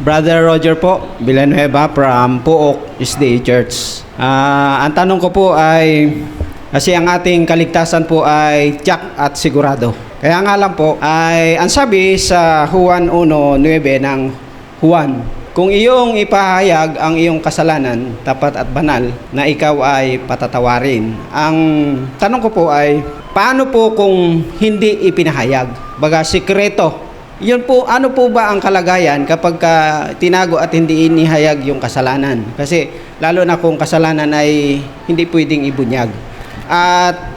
Brother Roger po, Villanueva from Puok SDA Church. Ang tanong ko po ay, kasi ang ating kaligtasan po ay tiyak at sigurado. Kaya nga lang po, ay ang sabi sa Juan 1:9 ng Juan, kung iyong ipahayag ang iyong kasalanan, tapat at banal, na ikaw ay patatawarin. Ang tanong ko po ay, paano po kung hindi ipinahayag? Baga, sikreto. Yun po, ano po ba ang kalagayan kapag tinago at hindi inihayag yung kasalanan? Kasi lalo na kung kasalanan ay hindi pwedeng ibunyag. At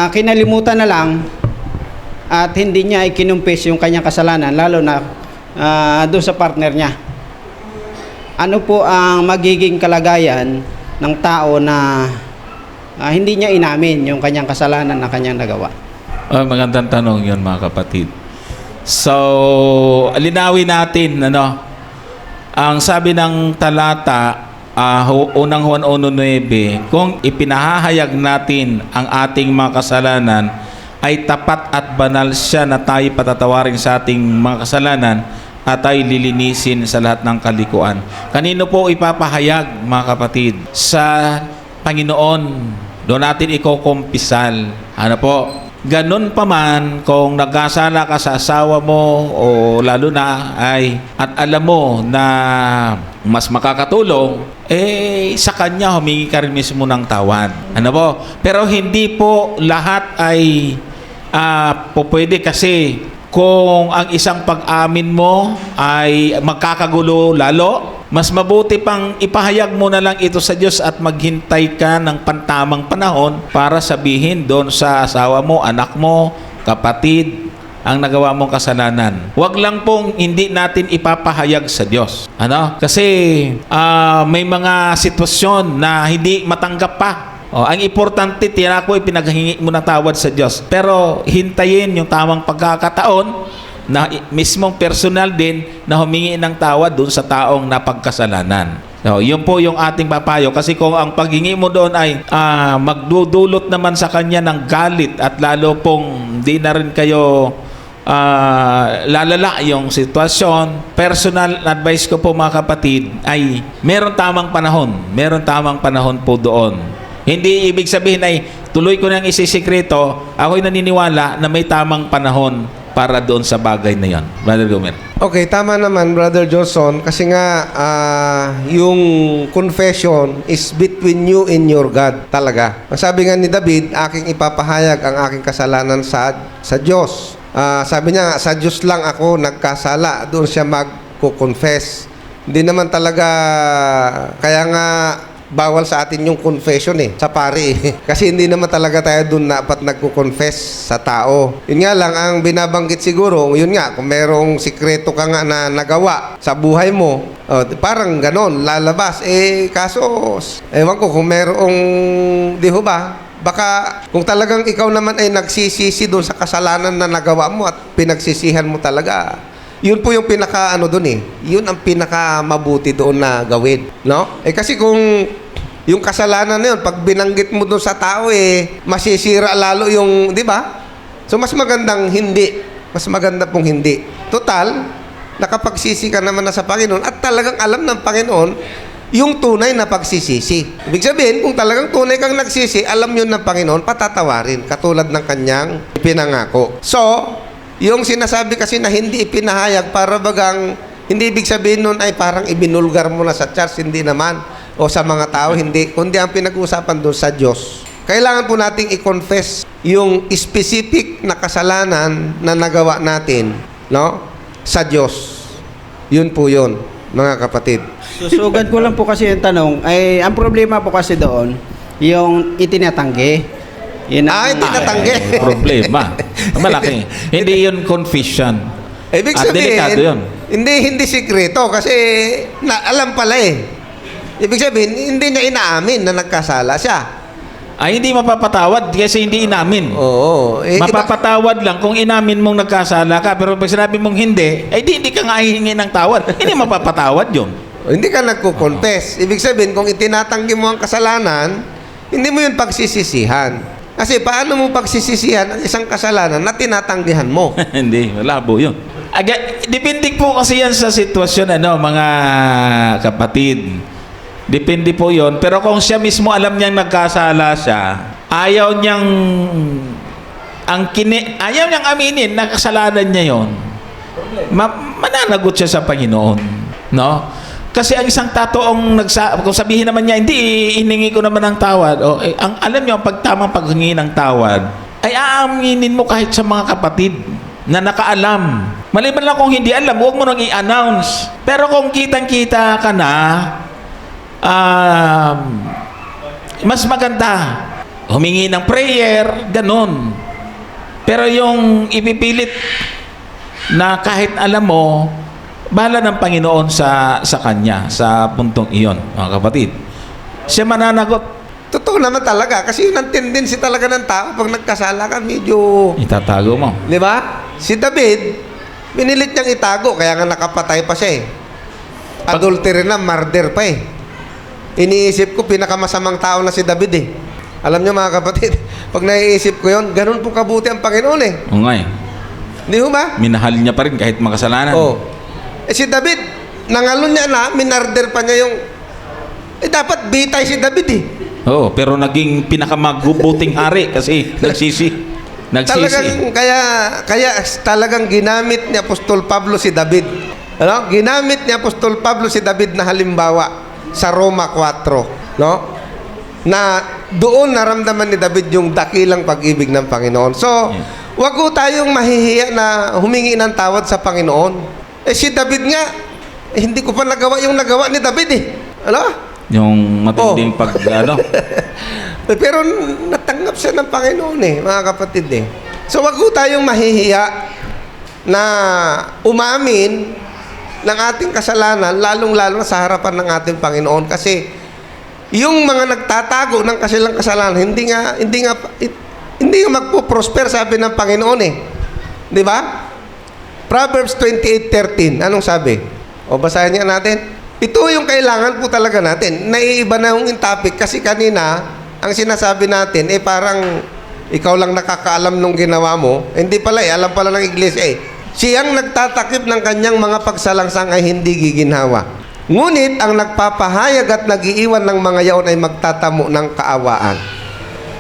kinalimutan na lang at hindi niya ikinumpis yung kanyang kasalanan, lalo na doon sa partner niya. Ano po ang magiging kalagayan ng tao na hindi niya inamin yung kanyang kasalanan na kanyang nagawa? Magandang tanong yun, mga kapatid. So, linawin natin, ang sabi ng talata, unang Juan 1:9, kung ipinahahayag natin ang ating mga kasalanan, ay tapat at banal siya na tayo patatawarin sa ating mga kasalanan at tayo lilinisin sa lahat ng kalikuan. Kanino po ipapahayag, mga kapatid? Sa Panginoon. Doon natin ikokumpisal. Ano po? Ganun pa man kung nagkasala ka sa asawa mo o lalo na ay at alam mo na mas makakatulong, sa kanya humingi ka rin mismo ng tawad. Ano po? Pero hindi po lahat ay pwede, kasi kung ang isang pag-amin mo ay magkakagulo lalo, mas mabuti pang ipahayag mo na lang ito sa Diyos at maghintay ka ng pantamang panahon para sabihin doon sa asawa mo, anak mo, kapatid, ang nagawa mong kasalanan. Huwag lang pong hindi natin ipapahayag sa Diyos. Kasi may mga sitwasyon na hindi matanggap pa. Ang importante, tira ko, pinaghingi mo na tawad sa Diyos. Pero hintayin yung tamang pagkakataon na mismong personal din na humingi ng tawad doon sa taong napagkasalanan. Yun po yung ating papayo. Kasi kung ang paghingi mo doon ay magdudulot naman sa kanya ng galit at lalo pong di na rin kayo lalala yung sitwasyon, personal advice ko po, mga kapatid, ay meron tamang panahon. Meron tamang panahon po doon. Hindi ibig sabihin ay tuloy ko nang isisikreto. Ako'y naniniwala na may tamang panahon para doon sa bagay na yan. Brother Gomer. Okay, tama naman, Brother Johnson. Kasi nga, yung confession is between you and your God talaga. Ang sabi nga ni David, aking ipapahayag ang aking kasalanan sa Diyos. Sabi niya, sa Diyos lang ako nagkasala. Doon siya magko-confess. Hindi naman talaga, kaya nga, bawal sa atin yung confession sa pari. Kasi hindi naman talaga tayo doon dapat nagko-confess sa tao. Yun nga lang, ang binabanggit siguro, yun nga, kung merong sikreto ka nga na nagawa sa buhay mo, parang ganon, lalabas. Kaso, ewan ko kung merong, di ho ba? Baka kung talagang ikaw naman ay nagsisisi doon sa kasalanan na nagawa mo at pinagsisihan mo talaga, yun po yung pinaka doon Yun ang pinaka mabuti doon na gawin, no? Kasi kung yung kasalanan na yun, pag binanggit mo doon sa tao, masisira lalo yung, di ba? So, mas magandang hindi. Mas maganda pong hindi. Total, nakapagsisi ka naman na sa Panginoon at talagang alam ng Panginoon yung tunay na pagsisisi. Ibig sabihin, kung talagang tunay kang nagsisi, alam yun ng Panginoon, patatawarin, katulad ng kanyang pinangako. So, yung sinasabi kasi na hindi ipinahayag, para bagang, hindi ibig sabihin nun ay parang ibinulgar mo na sa church, hindi naman. O sa mga tao, hindi. Kundi ang pinag-uusapan doon sa Diyos. Kailangan po nating i-confess yung specific na kasalanan na nagawa natin, no? Sa Diyos. Yun po yun, mga kapatid. Susugad ko lang po kasi yung tanong, ay ang problema po kasi doon, yung itinatanggi. Itinatanggi. Problema. Malaki. Hindi yun confession. Ibig At sabihin, delikado yun. Hindi sikreto kasi alam pala Ibig sabihin, hindi niya inaamin na nagkasala siya. Ay, hindi mapapatawad kasi hindi inamin. Oo. Mapapatawad lang kung inamin mong nagkasala ka, pero pag sinabi mong hindi, ay hindi ka nga hihingi ng tawad. Hindi mapapatawad yun. Hindi ka nagko-confess. Ibig sabihin, kung itinatanggi mo ang kasalanan, hindi mo yun pagsisisihan. Kasi paano mo pagsisisihan ang isang kasalanan na tinatanggihan mo? Hindi, malabo yun. Depende po kasi yan sa sitwasyon, mga kapatid. Depende po yon. Pero kung siya mismo alam niyang nagkasala siya, ayaw niyang ayaw niyang aminin na kasalanan niya yon. Mananagot siya sa Panginoon, no? Kasi ang isang tatoong kung sabihin naman niya, hindi, hiningi ko naman ng tawad. Ang alam niyo, pag tamang paghingi ng tawad, ay aaminin mo kahit sa mga kapatid na nakaalam. Maliban lang kung hindi alam, huwag mo nang i-announce. Pero kung kitang-kita ka na, mas maganda humingi ng prayer, ganun. Pero yung ipipilit na kahit alam mo, bahala ng Panginoon sa kanya, sa puntong iyon, mga kapatid. Siya mananagot. Totoo naman talaga. Kasi yun ang tendency talaga ng tao. Pag nagkasala ka, medyo... Itatago mo. Di ba? Si David, binilit niyang itago. Kaya nga nakapatay pa siya eh. Adultery na, murder pa eh. Iniisip ko, pinakamasamang tao na si David eh. Alam niyo mga kapatid, pag naiisip ko yun, ganun po kabuti ang Panginoon eh. O nga eh. Di ba? Minahal niya pa rin kahit makasalanan. Oh. Si David, nangalon niya na, minarder pa niya yung... dapat bitay si David eh. Oo, pero naging pinakamagubuting hari kasi nagsisi. Talagang, kaya talagang ginamit ni Apostol Pablo si David. Ginamit ni Apostol Pablo si David na halimbawa sa Roma 4. No? Na doon naramdaman ni David yung dakilang pag-ibig ng Panginoon. So, wag ko tayong mahihiya na humingi ng tawad sa Panginoon. Si David nga, hindi ko pa nagawa yung nagawa ni David eh. Yung matinding Pero natanggap siya ng Panginoon eh, mga kapatid eh. So wag ko tayong mahihiya na umamin ng ating kasalanan, lalong-lalo sa harapan ng ating Panginoon. Kasi yung mga nagtatago ng kasilang kasalanan, hindi nga magpo-prosper, sabi ng Panginoon eh. Di ba? Proverbs 28:13. Anong sabi? Basahin niya natin. Ito yung kailangan po talaga natin. Naiiba na yung topic kasi kanina, ang sinasabi natin, parang ikaw lang nakakaalam nung ginawa mo. Hindi pala alam pala ng iglesia eh. Siyang nagtatakip ng kanyang mga pagsalangsang ay hindi giginhawa. Ngunit ang nagpapahayag at nag-iiwan ng mga yaon ay magtatamo ng kaawaan.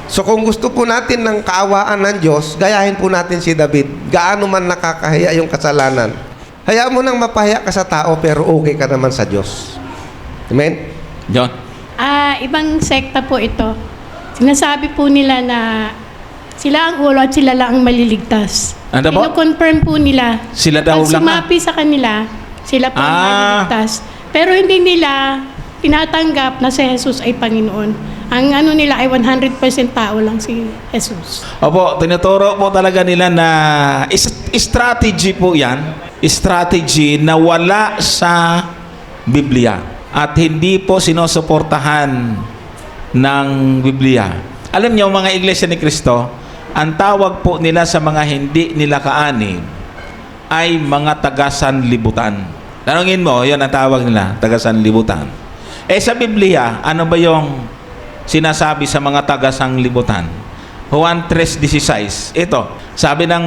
So kung gusto po natin ng kaawaan ng Diyos, gayahin po natin si David. Gaano man nakakahiya yung kasalanan. Hayaan mo nang mapahiya ka sa tao pero okay ka naman sa Diyos. Amen? John? Ibang sekta po ito. Sinasabi po nila na sila ang ulo at sila lang ang maliligtas. Ano po? Ino-confirm po nila. Sila daw pag lang sumapi sa kanila, sila po ang maliligtas. Pero hindi nila tinatanggap na si Jesus ay Panginoon. Ang nila ay 100% tao lang si Jesus. Opo, tinuturo po talaga nila na strategy po yan. Strategy na wala sa Biblia at hindi po sinusuportahan ng Biblia. Alam niyo, mga iglesia ni Cristo, ang tawag po nila sa mga hindi nila kaani ay mga tagasanlibutan. Tanungin mo, yun ang tawag nila, tagasanlibutan. Sa Biblia, ano ba yung sinasabi sa mga tagasanlibutan? Juan 3:16. Ito, sabi ng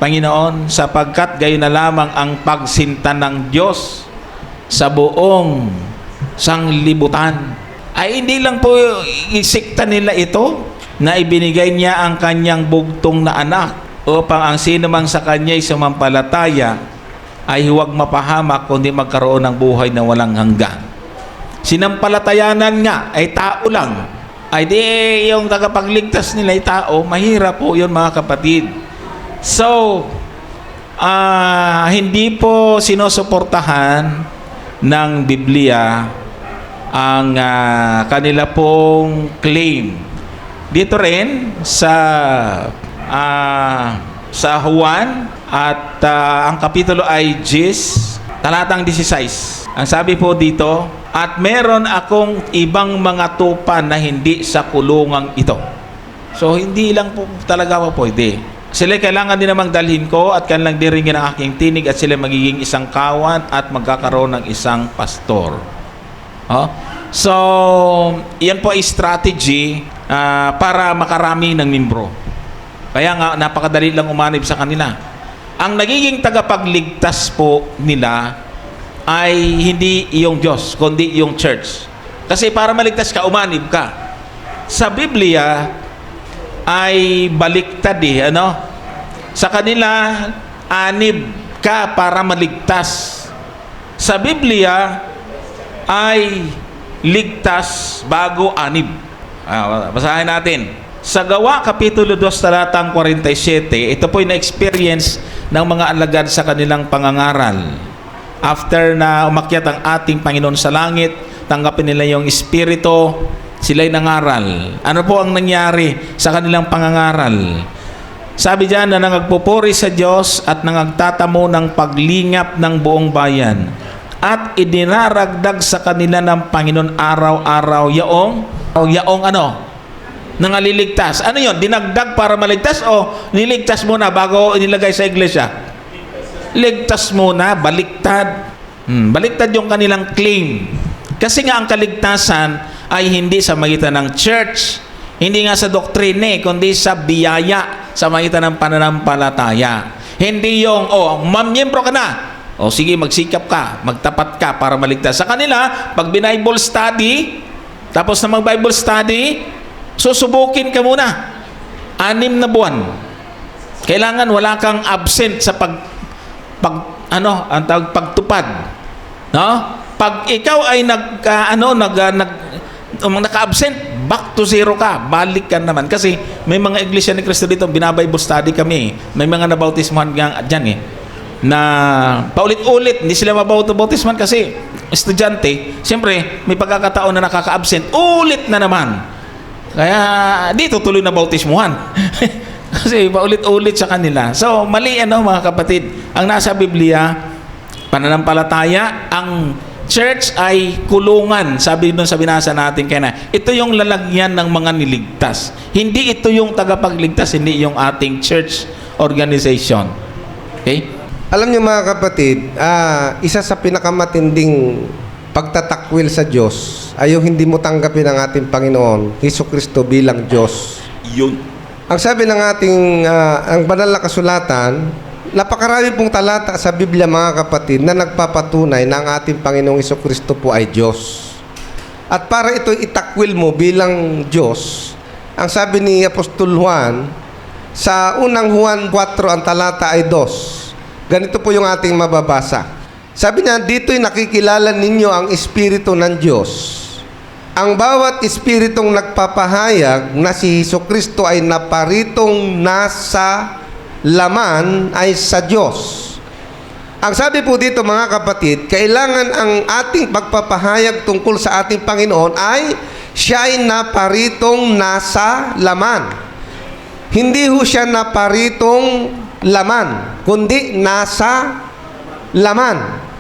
Panginoon, sapagkat gayon na lamang ang pagsinta ng Diyos sa buong sanglibutan. Ay hindi lang po isikta nila ito na ibinigay niya ang kanyang bugtong na anak upang ang sino mang sa kanya'y sumampalataya ay huwag mapahamak kundi magkaroon ng buhay na walang hanggan. Sinampalatayanan nga ay tao lang. Ay di yung tagapagligtas nila ay tao, mahirap po yun mga kapatid. So, hindi po sinusuportahan ng Biblia ang kanila pong claim. Dito rin sa Juan at ang kapitulo ay 10, talatang 16. Ang sabi po dito, at meron akong ibang mga tupa na hindi sa kulungang ito. So, hindi lang po talaga po pwede. Sila kailangan din namang dalhin ko at kanilang diringin ang aking tinig at sila magiging isang kawan at magkakaroon ng isang pastor. So, yan po ay strategy para makarami ng membro. Kaya nga, napakadali lang umanib sa kanila. ang nagiging tagapagligtas po nila ay hindi yung Diyos, kundi yung church. Kasi para maligtas ka, umanib ka. Sa Biblia ay baliktad ano? Sa kanila, anib ka para maligtas. Sa Biblia ay ligtas bago anib. Basahin natin. Sa Gawa, Kapitulo 2, talatang 47, ito po yung na-experience ng mga alagad sa kanilang pangangaral. After na umakyat ang ating Panginoon sa langit, tanggapin nila yung Espiritu, sila'y nangaral. Ano po ang nangyari sa kanilang pangangaral? Sabi diyan na nangagpupuri sa Diyos at nangagtatamo ng paglingap ng buong bayan. At idinaragdag sa kanila ng Panginoon araw-araw yaong ano? Nangaliligtas. Ano yon? Dinagdag para maligtas o niligtas muna bago inilagay sa iglesia? Ligtas muna, baliktad. Baliktad yung kanilang claim. Kasi nga ang kaligtasan ay hindi sa magitan ng church, hindi nga sa doktrine, kundi sa biyaya, sa magitan ng pananampalataya. Hindi yung, mamyembro ka na. Sige, magsikap ka, magtapat ka para maligtas. Sa kanila, pag Bible study, tapos na mag-Bible study, susubukin ka muna. 6 na buwan. Kailangan wala kang absent sa pagtupad. No? Pag ikaw ay naka-absent, back to zero ka. Balik ka naman. Kasi may mga iglesia ni Cristo dito, binabible study kami. May mga nabautismuhan dyan na paulit-ulit, hindi sila mabautismuhan kasi estudyante, siyempre, may pagkakataon na nakaka-absent, ulit na naman. Kaya, di tutuloy na bautismuhan. Kasi paulit-ulit sa kanila. So, mali mga kapatid. Ang nasa Biblia, pananampalataya, ang church ay kulungan. Sabi doon sa binasa natin kaya ito yung lalagyan ng mga niligtas. Hindi ito yung tagapagligtas, hindi yung ating church organization. Okay? Alam niyo mga kapatid, isa sa pinakamatinding pagtatakwil sa Diyos ay yung hindi mo tanggapin ang ating Panginoon, Hesukristo bilang Diyos. Yun. Ang sabi ng ating ang banal na kasulatan, napakarami pong talata sa Biblia mga kapatid na nagpapatunay na ang ating Panginoong Hesukristo po ay Diyos. At para ito itakwil mo bilang Diyos, ang sabi ni Apostol Juan, sa unang Juan 4 ang talata ay 2. Ganito po yung ating mababasa. Sabi niya, dito'y nakikilala ninyo ang Espiritu ng Diyos. Ang bawat Espiritong nagpapahayag na si Hesukristo ay naparitong nasa laman ay sa Diyos. Ang sabi po dito mga kapatid, kailangan ang ating pagpapahayag tungkol sa ating Panginoon ay siya ay naparitong nasa laman. Hindi ho siya naparitong laman, kundi nasa laman.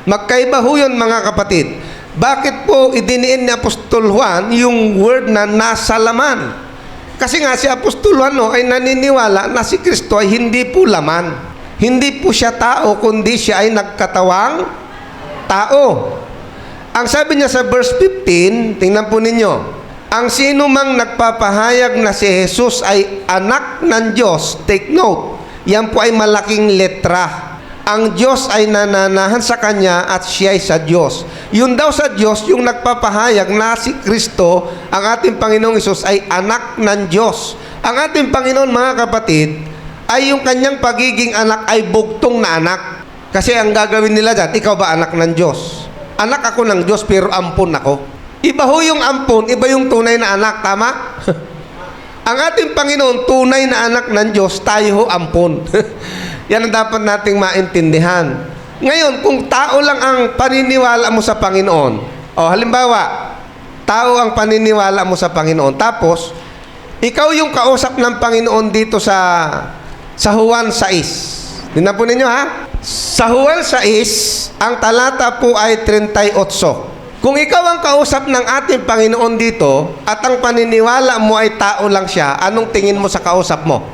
Magkaiba ho yun mga kapatid. Bakit po idiniin ni Apostol Juan yung word na nasa laman? Kasi nga si Apostol Juan ay naniniwala na si Kristo ay hindi po laman. Hindi po siya tao, kundi siya ay nagkatawang tao. Ang sabi niya sa verse 15, tingnan po ninyo, ang sino mang nagpapahayag na si Jesus ay anak ng Diyos, take note, yan po ay malaking letra. Ang Diyos ay nananahan sa Kanya at siya ay sa Diyos. Yun daw sa Diyos, yung nagpapahayag na si Kristo, ang ating Panginoong Hesus ay anak ng Diyos. Ang ating Panginoon mga kapatid, ay yung Kanyang pagiging anak ay bugtong na anak. Kasi ang gagawin nila dyan, ikaw ba anak ng Diyos? Anak ako ng Diyos pero ampon ako. Iba ho yung ampon, iba yung tunay na anak, tama? Ang ating Panginoon, tunay na anak ng Diyos, tayo ho ampon. Yan ang dapat nating maintindihan. Ngayon, kung tao lang ang paniniwala mo sa Panginoon, halimbawa, tao ang paniniwala mo sa Panginoon, tapos, ikaw yung kausap ng Panginoon dito sa Juan 6. Tingnan po ninyo ha. Sa Juan 6, ang talata po ay 38. Kung ikaw ang kausap ng ating Panginoon dito at ang paniniwala mo ay tao lang siya, anong tingin mo sa kausap mo?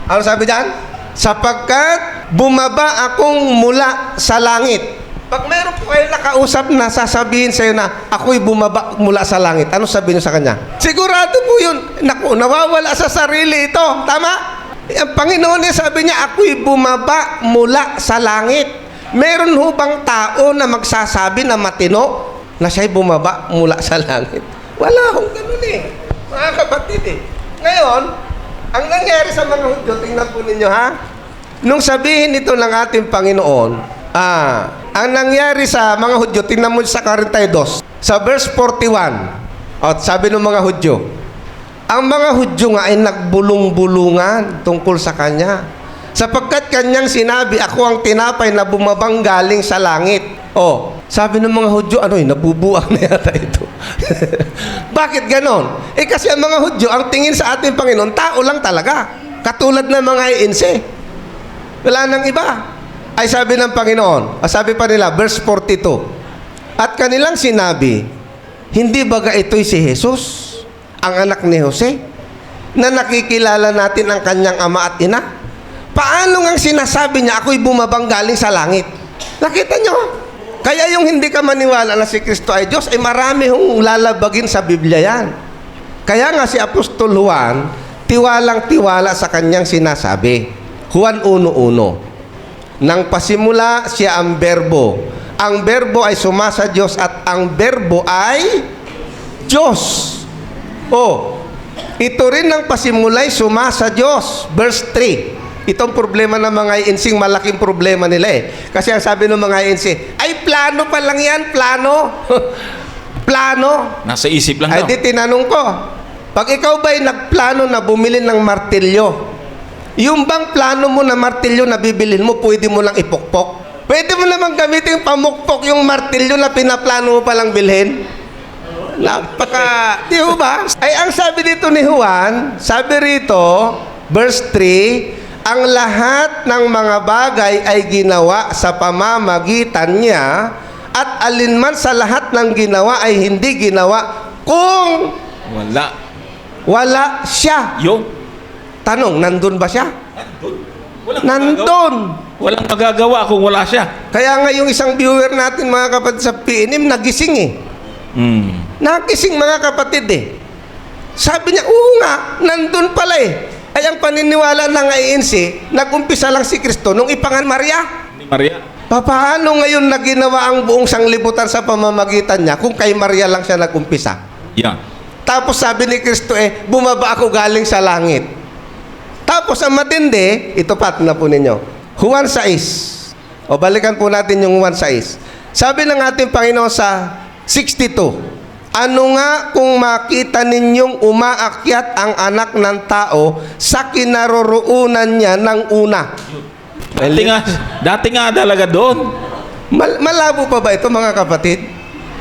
Ano sabi diyan? Sapagkat bumaba akong mula sa langit. Pag meron po kayo nakausap na sasabihin sa iyo na ako'y bumaba mula sa langit, ano sabihin niyo sa kanya? Sigurado po yun. Naku, nawawala sa sarili ito. Tama? Ang Panginoon niya sabi niya, ako'y bumaba mula sa langit. Meron ho bang tao na magsasabi na matino na siya'y bumaba mula sa langit? Wala hong ganun eh. Mga kapatid eh. Ngayon, ang nangyari sa mga Hudyo, tingnan po ninyo ha. Nung sabihin ito ng ating Panginoon, ang nangyari sa mga Hudyo, tingnan mo sa 42, sa verse 41, at sabi ng mga Hudyo, ang mga Hudyo nga ay nagbulong-bulungan tungkol sa Kanya. Sapagkat Kanyang sinabi, ako ang tinapay na bumabang galing sa langit. Oh, sabi ng mga Hudyo, nabubuang na yata ito. Bakit ganon? Kasi ang mga Hudyo, ang tingin sa ating Panginoon, tao lang talaga. Katulad ng mga iinse. Wala nang iba. Ay sabi ng Panginoon, sabi pa nila, verse 42, at kanilang sinabi, hindi baga ito'y si Jesus, ang anak ni Jose, na nakikilala natin ang kanyang ama at ina? Paano ngang sinasabi niya, ako'y bumabang galing sa langit? Nakita nyo? Kaya yung hindi ka maniwala na si Kristo ay Diyos, ay marami hong lalabagin sa Biblia yan. Kaya nga si Apostol Juan, tiwalang-tiwala sa kanyang sinasabi. Juan 1:1. Nang pasimula siya ang berbo. Ang berbo ay sumasa Diyos at ang berbo ay Diyos. Ito rin ng pasimulay sumasa Diyos. Verse 3. Itong problema ng mga insing, malaking problema nila eh. Kasi ang sabi ng mga insing, ay plano pa lang yan, plano. Plano. Nasa isip lang Ay daw. di tinanong ko, pag ikaw ba'y nagplano na bumili ng martilyo, yung bang plano mo na martilyo na bibilin mo, pwede mo lang ipukpok? Pwede mo namang gamitin pamukpok yung martilyo na pinaplano mo palang bilhin? Di ba? Ay, ang sabi dito ni Juan, sabi rito, verse 3, ang lahat ng mga bagay ay ginawa sa pamamagitan niya at alinman sa lahat ng ginawa ay hindi ginawa kung wala siya. Yung? Tanong, nandun ba siya? Nandun. Walang magagawa kung wala siya. Kaya nga yung isang viewer natin, mga kapatid sa PNM, nagising eh. Nagising mga kapatid eh. Sabi niya, oo nga, nandun pala eh. Ay ang paniniwala ng INC, nag-umpisa lang si Kristo nung ipangan Maria. Ni Maria. Paano ngayon na ginawa ang buong sanglibutan sa pamamagitan niya kung kay Maria lang siya nag-umpisa? Yan. Tapos sabi ni Kristo bumaba ako galing sa langit. Tapos ang matindi, ito pa, na po ninyo. Juan 6. Balikan po natin yung Juan 6. Sabi ng ating Panginoon sa 62, ano nga kung makita ninyong umaakyat ang anak ng tao sa kinaroroonan niya ng una? Dati nga talaga doon. Malabo pa ba ito, mga kapatid?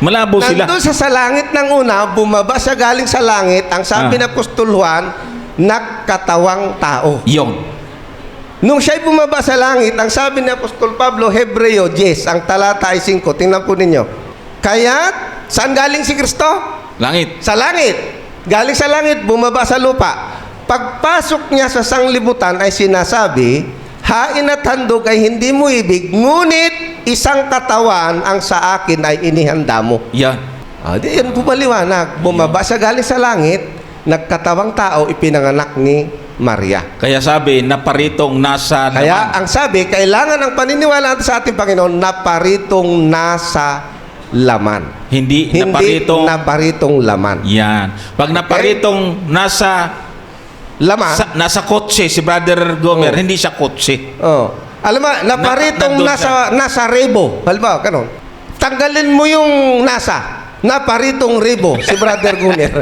Malabo sila. Nandun sa langit ng una, bumaba siya galing sa langit, ang sabi ng Apostol Juan, nagkatawang tao. Yung. Nung siya'y bumaba sa langit, ang sabi ni Apostol Pablo, Hebreo 10, ang talata ay 5. Tingnan po ninyo. Kaya, saan galing si Kristo? Langit. Sa langit. Galing sa langit, bumaba sa lupa. Pagpasok niya sa sanglibutan ay sinasabi, hain at handog ay hindi mo ibig, ngunit isang katawan ang sa akin ay inihanda mo. Yan. Di yan pumaliwanag. Bumaba siya galing sa langit, nagkatawang tao, ipinanganak ni Maria. Kaya sabi, naparitong nasa Kaya laman. ang sabi, kailangan ang paniniwala natin sa ating Panginoon, naparitong nasa laman. Hindi naparitong laman. Yan. Pag naparitong nasa Laman? nasa kotse, si Brother Gomer, hindi siya kotse. Alam mo, naparitong nandun nasa rebo. Halimbawa, kanon. Tanggalin mo yung nasa. Naparitong rebo, si Brother Gomer.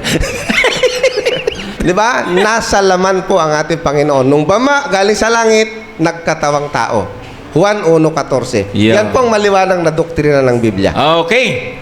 Di ba? Nasa laman po ang ating Panginoon. Nung bama, galing sa langit, nagkatawang tao. Juan 1:14. Yeah. Yan po ang maliwanag na doktrina ng Biblia. Okay.